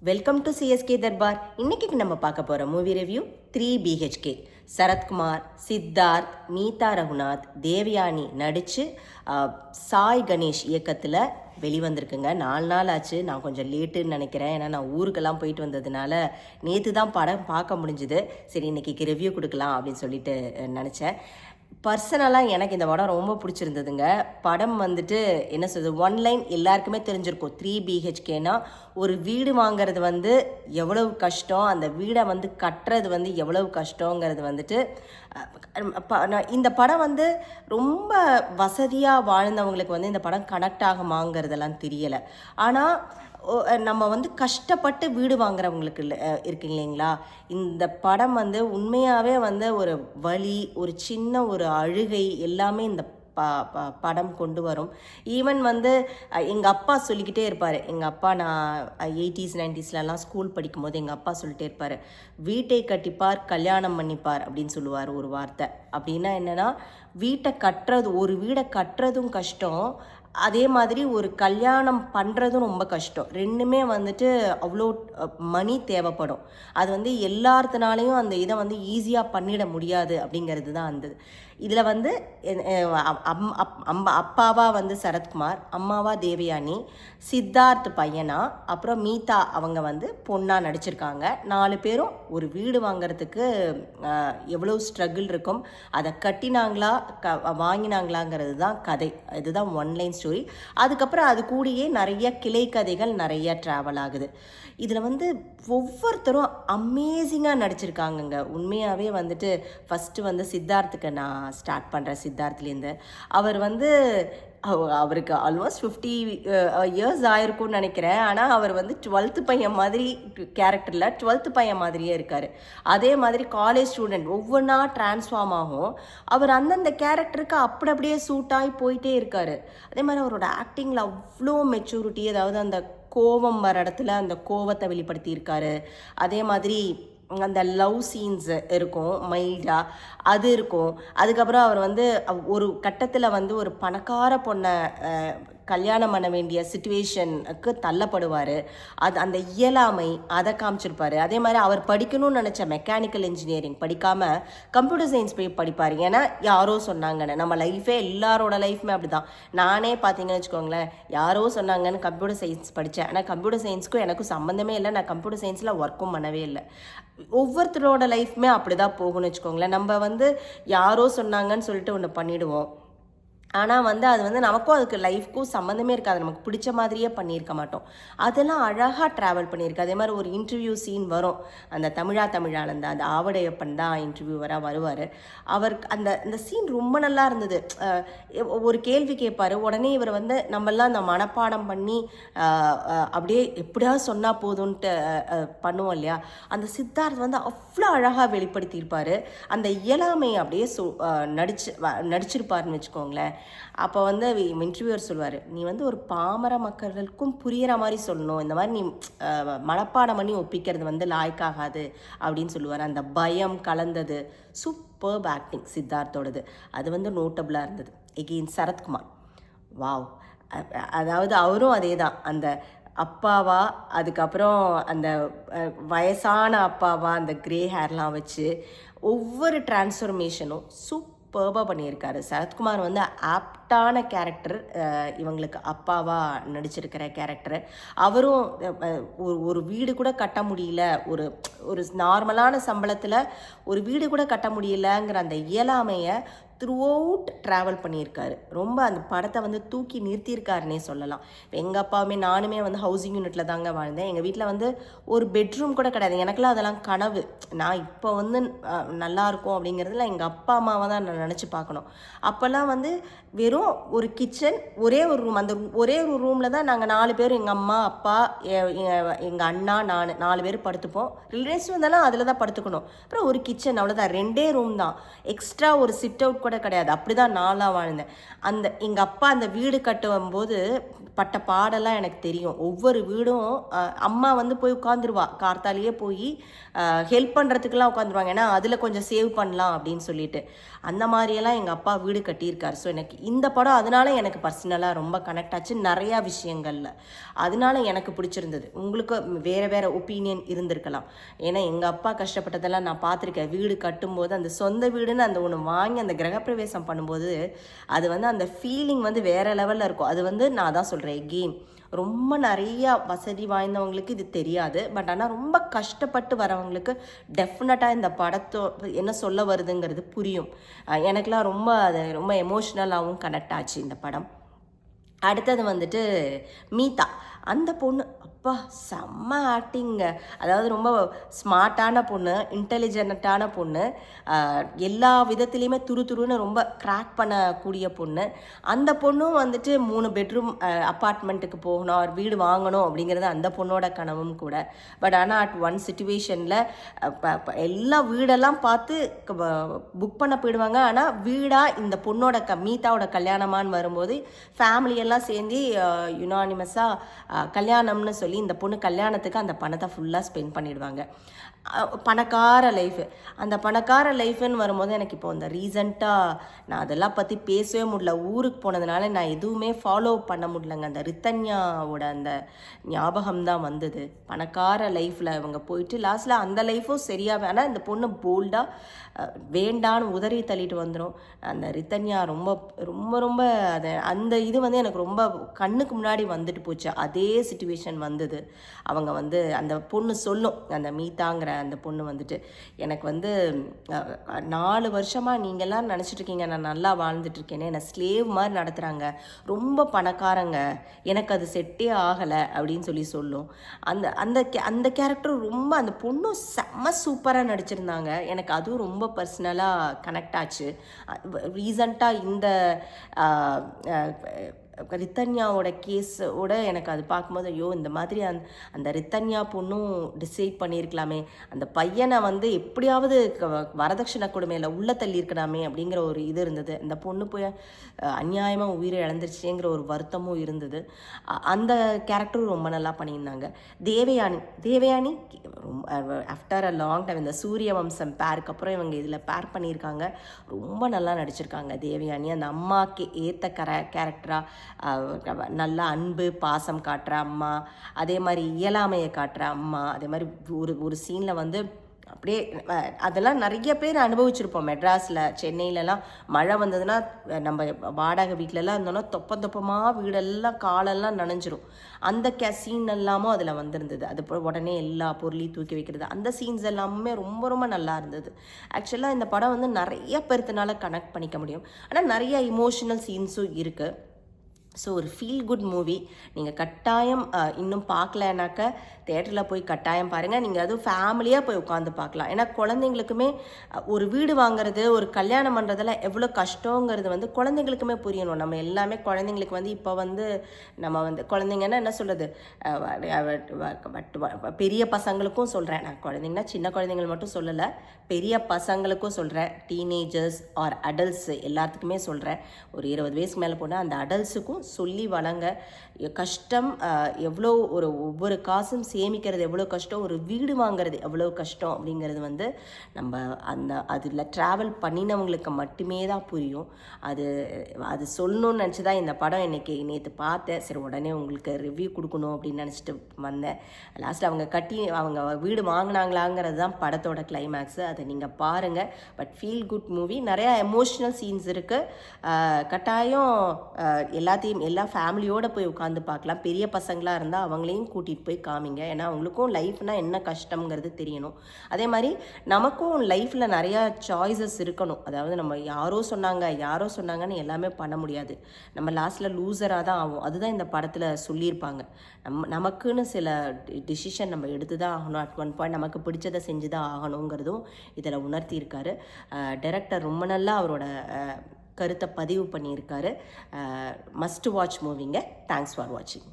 Welcome to CSK Darbar. இன்னைக்கு நம்ம பார்க்க போகிற movie review 3 BHK. Sarathkumar, Siddharth, Meetha Raghunath, Devayani நடித்து சாய் கணேஷ் இயக்கத்தில் வெளிவந்திருக்குங்க. 4 நாள் ஆச்சு. நான் கொஞ்சம் லேட்டுன்னு நினைக்கிறேன், ஏன்னா நான் ஊருக்கெல்லாம் போயிட்டு வந்ததுனால நேற்று தான் படம் பார்க்க முடிஞ்சுது. சரி, இன்றைக்கி ரிவ்யூ கொடுக்கலாம் அப்படின்னு சொல்லிட்டு நினச்சேன். பர்சனலாக எனக்கு இந்த படம் ரொம்ப பிடிச்சிருந்ததுங்க. படம் வந்துட்டு என்ன சொல்கிறது, ஒன்லைன் எல்லாருக்குமே தெரிஞ்சிருக்கும். 3 BHKனா ஒரு வீடு வாங்கிறது வந்து எவ்வளவு கஷ்டம், அந்த வீடை வந்து கட்டுறது வந்து எவ்வளவு கஷ்டங்கிறது வந்துட்டு இந்த படம் வந்து ரொம்ப வசதியாக வாழ்ந்தவங்களுக்கு வந்து இந்த படம் கனெக்ட் ஆகுமாங்கிறதெல்லாம் தெரியலை. ஆனால் நம்ம வந்து கஷ்டப்பட்டு வீடு வாங்குறவங்களுக்கு இருக்கு இல்லைங்களா, இந்த படம் வந்து உண்மையாகவே வந்து ஒரு வலி, ஒரு சின்ன ஒரு அழுகை எல்லாமே இந்த படம் கொண்டு வரும். ஈவன் வந்து எங்கள் அப்பா சொல்லிக்கிட்டே இருப்பார். எங்கள் அப்பா நான் 80s 90sலலாம் ஸ்கூல் படிக்கும்போது எங்கள் அப்பா சொல்லிட்டே இருப்பார், வீட்டை கட்டிப்பார் கல்யாணம் பண்ணிப்பார் அப்படின்னு சொல்லுவார் ஒரு வார்த்தை. அப்படின்னா என்னென்னா, வீட்டை கட்டுறது, ஒரு வீடை கட்டுறதும் கஷ்டம், அதே மாதிரி ஒரு கல்யாணம் பண்ணுறதும் ரொம்ப கஷ்டம். ரெண்டுமே வந்துட்டு அவ்வளோ மணி தேவைப்படும். அது வந்து எல்லாத்தினாலையும் அந்த இதை வந்து ஈஸியாக பண்ணிட முடியாது அப்படிங்கிறது தான் அந்த இதில் வந்து அப்பாவா வந்து சரத்குமார், அம்மாவா தேவயானி, சித்தார்த் பையனா, அப்புறம் மீதா அவங்க வந்து பொண்ணாக நடிச்சிருக்காங்க. 4 பேரும் ஒரு வீடு வாங்கிறதுக்கு எவ்வளோ ஸ்ட்ரகிள் இருக்கும், அதை கட்டினாங்களா வாங்கினாங்களாங்கிறது தான் கதை. இதுதான் ஒன்லைன் ஸ்டோரி. அதுக்கப்புறம் அது கூடயே நிறைய கிளை கதைகள் நிறைய ட்ராவல் ஆகுது. இதில் வந்து ஒவ்வொருத்தரும் அமேசிங்காக நடிச்சிருக்காங்கங்க. உண்மையாகவே வந்துட்டு ஃபஸ்ட்டு வந்து சித்தார்த்துக்கு நான் ஸ்டார்ட் பண்ணுறேன். சித்தார்த்லேருந்து அவர் வந்து அவருக்கு ஆல்மோஸ்ட் 50 இயர்ஸ் ஆயிருக்கும்னு நினைக்கிறேன். ஆனால் அவர் வந்து 12th பையன் மாதிரி கேரக்டரில் 12th பையன் மாதிரியே இருக்கார். அதே மாதிரி காலேஜ் ஸ்டூடெண்ட் ஒவ்வொன்றா டிரான்ஸ்ஃபார்ம் ஆகும். அவர் அந்தந்த கேரக்டருக்கு அப்படியே சூட் ஆகி போயிட்டே இருக்கார். அதே மாதிரி அவரோட ஆக்டிங்கில் அவ்வளோ மெச்சூரிட்டி, அதாவது அந்த கோவம் வர இடத்துல அந்த கோவத்தை வெளிப்படுத்தியிருக்காரு. அதே மாதிரி அந்த லவ் சீன்ஸ் இருக்கும், மைல்டாக அது இருக்கும். அதுக்கப்புறம் அவர் வந்து ஒரு கட்டத்தில் வந்து ஒரு பணக்கார பொண்ணை கல்யாணம் பண்ண வேண்டிய சுச்சுவேஷனுக்கு தள்ளப்படுவார். அது அந்த இயலாமை அதை காமிச்சிருப்பார். அதே மாதிரி அவர் படிக்கணும்னு நினச்ச மெக்கானிக்கல் இன்ஜினியரிங் படிக்காமல் கம்ப்யூட்டர் சயின்ஸ் போய் படிப்பார். ஏன்னா யாரோ சொன்னாங்கன்னு. நம்ம லைஃபே, எல்லாரோட லைஃப்மே அப்படி தான். நானே பார்த்தீங்கன்னு வச்சுக்கோங்களேன், யாரோ சொன்னாங்கன்னு கம்ப்யூட்டர் சயின்ஸ் படித்தேன். ஆனால் கம்ப்யூட்டர் சயின்ஸுக்கும் எனக்கும் சம்மந்தமே இல்லை. நான் கம்ப்யூட்டர் சயின்ஸில் ஒர்க்கும் பண்ணவே இல்லை. ஒவ்வொருத்தரோட லைஃப்மே அப்படி தான் போகும்னு வச்சுக்கோங்களேன். நம்ம வந்து யாரோ சொன்னாங்கன்னு சொல்லிட்டு ஒன்று பண்ணிவிடுவோம். ஆனால் வந்து அது வந்து நமக்கும் அதுக்கு லைஃப்க்கும் சம்மந்தமே இருக்காது. நமக்கு பிடிச்ச மாதிரியே பண்ணியிருக்க மாட்டோம். அதெல்லாம் அழகாக ட்ராவல் பண்ணியிருக்கு. அதே மாதிரி ஒரு இன்டர்வியூ சீன் வரும். அந்த தமிழானந்த அந்த ஆவடையப்பன் தான் இன்டர்வியூவராக வருவார். அவர் அந்த சீன் ரொம்ப நல்லா இருந்தது. ஒரு கேள்வி கேட்பார். உடனே இவர் வந்து நம்மெல்லாம் அந்த மனப்பாடம் பண்ணி அப்படியே எப்படியாவது சொன்னால் போதும்ன்ட்டு பண்ணுவோம் இல்லையா, அந்த சித்தார்த் வந்து அவ்வளோ அழகாக வெளிப்படுத்தியிருப்பார். அந்த இயலாமையை அப்படியே நடிச்சிருப்பாருன்னு வச்சுக்கோங்களேன். அப்போ வந்து இன்டர்வியூவர் சொல்லுவார், நீ வந்து ஒரு பாமர மக்களுக்கும் புரிகிற மாதிரி சொல்லணும், இந்த மாதிரி நீ மனப்பாடம் பண்ணி ஒப்பிக்கிறது வந்து லாய்க்காகாது அப்படின்னு சொல்லுவார். அந்த பயம் கலந்தது சூப்பர்ப் ஆக்டிங் சித்தார்த்தோடது. அது வந்து நோட்டபுளாக இருந்தது. Again Sarathkumar, wow. அதாவது அவரும் அதே தான், அந்த அப்பாவா, அதுக்கப்புறம் அந்த வயசான அப்பாவா, அந்த கிரே ஹேர்லாம் வச்சு ஒவ்வொரு டிரான்ஸ்ஃபர்மேஷனும் சூப்பர்பாக பண்ணியிருக்காரு. சரத்குமார் வந்து ஆப்டான கேரக்டர், இவங்களுக்கு அப்பாவாக நடிச்சிருக்கிற கேரக்டர். அவரும் ஒரு வீடு கூட கட்ட முடியல, ஒரு நார்மலான சம்பளத்தில் ஒரு வீடு கூட கட்ட முடியலங்கிற அந்த இயலாமையை த்ரூ அவுட் ட்ராவல் பண்ணியிருக்காரு. ரொம்ப அந்த படத்தை வந்து தூக்கி நிறுத்தியிருக்காருன்னே சொல்லலாம். எங்கள் அப்பாவுமே நானுமே வந்து ஹவுசிங் யூனிட்டில் தாங்க வாழ்ந்தேன். எங்கள் வீட்டில் வந்து ஒரு பெட்ரூம் கூட கிடையாது. எனக்குலாம் அதெல்லாம் கனவு. நான் இப்போ வந்து நல்லாயிருக்கும் அப்படிங்கிறதுல எங்கள் அப்பா அம்மாவை தான் நான் நினச்சி பார்க்கணும். அப்போல்லாம் வந்து வெறும் ஒரு கிச்சன், ஒரே ஒரு ரூம். அந்த ஒரே ஒரு ரூமில் தான் நாங்கள் 4 பேர், எங்கள் அம்மா அப்பா எங்கள் அண்ணா நான் 4 பேர் படுத்துப்போம். ரிலேட்டிவ்ஸ் வந்தாலும் அதில் தான் படுத்துக்கணும். அப்புறம் ஒரு கிச்சன், அவ்வளோதான். 2 ரூம் தான். எக்ஸ்ட்ரா ஒரு சிட் அவுட் கூட கிடையாது. அப்படி தான் நாளாக வாழ்ந்தேன். எங்கள் அப்பா அந்த வீடு கட்டும்போது பட்ட பாடெல்லாம் எனக்கு தெரியும். ஒவ்வொரு வீடும் அம்மா வந்து போய் உட்காந்துருவா, கார்த்தாலேயே போய் ஹெல்ப் பண்ணுறதுக்கெல்லாம் உட்காந்துருவாங்க. ஏன்னா அதில் கொஞ்சம் சேவ் பண்ணலாம் அப்படின்னு சொல்லிட்டு அந்த மாதிரியெல்லாம் எங்கள் அப்பா வீடு கட்டியிருக்காரு. ஸோ எனக்கு இந்த படம் அதனால எனக்கு பர்சனலாக ரொம்ப கனெக்ட் ஆச்சு நிறையா விஷயங்களில். அதனால எனக்கு பிடிச்சிருந்தது. உங்களுக்கு வேறு வேறு ஒப்பீனியன் இருந்திருக்கலாம். ஏன்னா எங்கள் அப்பா கஷ்டப்பட்டதெல்லாம் நான் பார்த்துருக்கேன். வீடு கட்டும்போது அந்த சொந்த வீடுன்னு அந்த ஒன்று வாங்கி அந்த கிரகப்பிரவேசம் பண்ணும்போது அது வந்து அந்த ஃபீலிங் வந்து வேறு லெவலில் இருக்கும். அது வந்து நான் தான் சொல்கிறேன் எகெயின், ரொம்ப நிறையா வசதி வாய்ந்தவங்களுக்கு இது தெரியாது. பட் ஆனால் ரொம்ப கஷ்டப்பட்டு வரவங்களுக்கு டெஃபினட்டாக இந்த படத்தோ என்ன சொல்ல வருதுங்கிறது புரியும். எனக்கெலாம் ரொம்ப அது ரொம்ப எமோஷ்னலாகவும் கனெக்ட் ஆச்சு இந்த படம். அடுத்தது வந்துட்டு மீதா. அந்த பொண்ணு அப்பா செம்ம ஆக்டிங்க. அதாவது ரொம்ப ஸ்மார்ட்டான பொண்ணு, இன்டெலிஜென்ட்டான பொண்ணு, எல்லா விதத்துலேயுமே துருன்னு ரொம்ப கிராக் பண்ணக்கூடிய பொண்ணு. அந்த பொண்ணும் வந்துட்டு 3 பெட்ரூம் அப்பார்ட்மெண்ட்டுக்கு போகணும், ஒரு வீடு வாங்கணும் அப்படிங்கிறது அந்த பொண்ணோட கனவும் கூட. பட் ஆனால் அட் ஒன் சிச்சுவேஷனில் எல்லா வீடெல்லாம் பார்த்து புக் பண்ண போயிடுவாங்க. ஆனால் வீடாக இந்த பொண்ணோட மீதாவோட கல்யாணமான்னு வரும்போது ஃபேமிலியெல்லாம் சேர்ந்து யுனானிமஸாக கல்யாணம்னு சொல்லி இந்த பொண்ணு கல்யாணத்துக்கு அந்த பணத்தை ஃபுல்லாக ஸ்பெண்ட் பண்ணிடுவாங்க. பணக்கார லைஃபு. அந்த பணக்கார லைஃப்னு வரும்போது எனக்கு இப்போ இந்த ரீசண்டாக நான் அதெல்லாம் பற்றி பேசவே முடியல. ஊருக்கு போனதுனால நான் எதுவுமே ஃபாலோ பண்ண முடியலங்க. அந்த ரித்தன்யாவோட அந்த ஞாபகம் தான் வந்தது. பணக்கார லைஃப்பில் அவங்க போயிட்டு லாஸ்ட்டில் அந்த லைஃப்பும் சரியாக, ஆனால் இந்த பொண்ணு போல்டாக வேண்டான்னு உதறி தள்ளிட்டு வந்துடும். அந்த ரித்தன்யா ரொம்ப ரொம்ப ரொம்ப அதை அந்த இது வந்து எனக்கு ரொம்ப கண்ணுக்கு முன்னாடி வந்துட்டு போச்சு. அதே சிச்சுவேஷன் வந்தது. அவங்க வந்து அந்த பொண்ணு சொல்லும், அந்த மீதாங்கிற அந்த பொண்ணு வந்துட்டு, எனக்கு வந்து 4 வருஷமாக நீங்கள்லாம் நினச்சிட்ருக்கீங்க நான் நல்லா வாழ்ந்துட்டுருக்கேனே, என்னை ஸ்லேவ் மாதிரி நடத்துகிறாங்க, ரொம்ப பணக்காரங்க, எனக்கு அது செட்டே ஆகலை அப்படின்னு சொல்லும். அந்த அந்த அந்த கேரக்டரும் ரொம்ப, அந்த பொண்ணும் செம்ம சூப்பராக நடிச்சிருந்தாங்க. எனக்கு அதுவும் ரொம்ப பர்சனலாக கனெக்ட் ஆச்சு. ரீசண்டாக இந்த ரித்தன்யாவோட கேஸோட எனக்கு அது பார்க்கும்போது ஐயோ இந்த மாதிரி அந்த ரித்தன்யா பொண்ணும் டிசைட் பண்ணியிருக்கலாமே, அந்த பையனை வந்து எப்படியாவது வரதட்சணை கொடுமையில் உள்ள தள்ளியிருக்கலாமே அப்படிங்கிற ஒரு இது இருந்தது. அந்த பொண்ணு போய் அநியாயமாக உயிரை இழந்துருச்சுங்கிற ஒரு வருத்தமும் இருந்தது. அந்த கேரக்டரும் ரொம்ப நல்லா பண்ணியிருந்தாங்க. தேவயானி ரொம்ப ஆஃப்டர் அ லாங் டைம் இந்த சூரிய வம்சம் பேருக்கு அப்புறம் இவங்க இதில் பேர் பண்ணியிருக்காங்க. ரொம்ப நல்லா நடிச்சிருக்காங்க தேவயானி. அந்த அம்மாவுக்கு ஏற்ற கேரக்டராக நல்லா அன்பு பாசம் காட்டுற அம்மா, அதே மாதிரி இயலாமையை காட்டுற அம்மா, அதே மாதிரி ஒரு சீனில் வந்து அப்படியே அதெல்லாம் நிறைய பேர் அனுபவிச்சிருப்போம். மெட்ராஸில் சென்னையிலலாம் மழை வந்ததுன்னா நம்ம வாடகை வீட்டிலலாம் இருந்தோன்னா தொப்பமாக வீடெல்லாம் காலெல்லாம் நனைஞ்சிரும். அந்த சீன் எல்லாமும் அதில் வந்திருந்தது. அது உடனே எல்லா பொருளையும் தூக்கி வைக்கிறது, அந்த சீன்ஸ் எல்லாமே ரொம்ப ரொம்ப நல்லா இருந்தது. ஆக்சுவலாக இந்த படம் வந்து நிறைய பேர்த்தினால கனெக்ட் பண்ணிக்க முடியும். ஆனால் நிறைய இமோஷனல் சீன்ஸும் இருக்குது. ஸோ ஒரு ஃபீல் குட் மூவி. நீங்கள் கட்டாயம் இன்னும் பார்க்கலனாக்க தேட்டரில் போய் கட்டாயம் பாருங்கள். நீங்கள் அதுவும் ஃபேமிலியாக போய் உட்காந்து பார்க்கலாம். ஏன்னா குழந்தைங்களுக்குமே ஒரு வீடு வாங்குறது, ஒரு கல்யாணம் பண்ணுறதெல்லாம் எவ்வளோ கஷ்டங்கிறது வந்து குழந்தைங்களுக்குமே புரியணும். நம்ம எல்லாமே குழந்தைங்களுக்கு வந்து இப்போ வந்து நம்ம வந்து குழந்தைங்கன்னா என்ன சொல்கிறது, பெரிய பசங்களுக்கும் சொல்கிறேன் நான், குழந்தைங்கன்னா சின்ன குழந்தைங்கள் மட்டும் சொல்லலை, பெரிய பசங்களுக்கும் சொல்கிறேன், டீனேஜர்ஸ் ஆர் அடல்ட்ஸு எல்லாத்துக்குமே சொல்கிறேன். ஒரு 20 வயசுக்கு மேலே போனால் அந்த அடல்ட்ஸுக்கும் சொல்லி வளங்க. கஷ்டம் எவ்வளோ, ஒவ்வொரு காசும் சேமிக்கிறது எவ்வளோ கஷ்டம், ஒரு வீடு வாங்கிறது எவ்வளோ கஷ்டம் அப்படிங்கிறது வந்து நம்ம அதில் ட்ராவல் பண்ணினவங்களுக்கு மட்டுமே தான் புரியும். அது சொல்லணும்னு நினச்சி தான் இந்த படம் நேற்று பார்த்தேன். சரி உடனே உங்களுக்கு ரிவ்யூ கொடுக்கணும் அப்படின்னு நினச்சிட்டு வந்தேன். லாஸ்ட்டில் அவங்க வீடு வாங்கினாங்களாங்கிறது தான் படத்தோட கிளைமேக்ஸு. அதை நீங்கள் பாருங்கள். But feel good movie. நிறையா எமோஷ்னல் சீன்ஸ் இருக்குது. கட்டாயம் எல்லா ஃபேமிலியோடு போய் உட்காந்து பார்க்கலாம். பெரிய பசங்களாக இருந்தால் அவங்களையும் கூட்டிகிட்டு போய் காமிங்க. ஏன்னா அவங்களுக்கும் லைஃப்னால் என்ன கஷ்டங்கிறது தெரியணும். அதே மாதிரி நமக்கும் லைஃப்பில் நிறையா சாய்ஸஸ் இருக்கணும். அதாவது நம்ம யாரோ சொன்னாங்கன்னு எல்லாமே பண்ண முடியாது. நம்ம லாஸ்ட்டில் லூசராக தான் ஆகும். அதுதான் இந்த படத்தில் சொல்லியிருப்பாங்க. நமக்குன்னு சில டிசிஷன் நம்ம எடுத்து தான் ஆகணும். அட் ஒன் பாயிண்ட் நமக்கு பிடிச்சதை செஞ்சு தான் ஆகணுங்கிறதும் இதில் உணர்த்தியிருக்காரு. டைரக்டர் ரொம்ப நல்லா அவரோட கருத்தை பதிவு பண்ணியிருக்காரு. மஸ்ட் வாட்ச் மூவிங்க. தேங்க்ஸ் ஃபார் வாட்சிங்.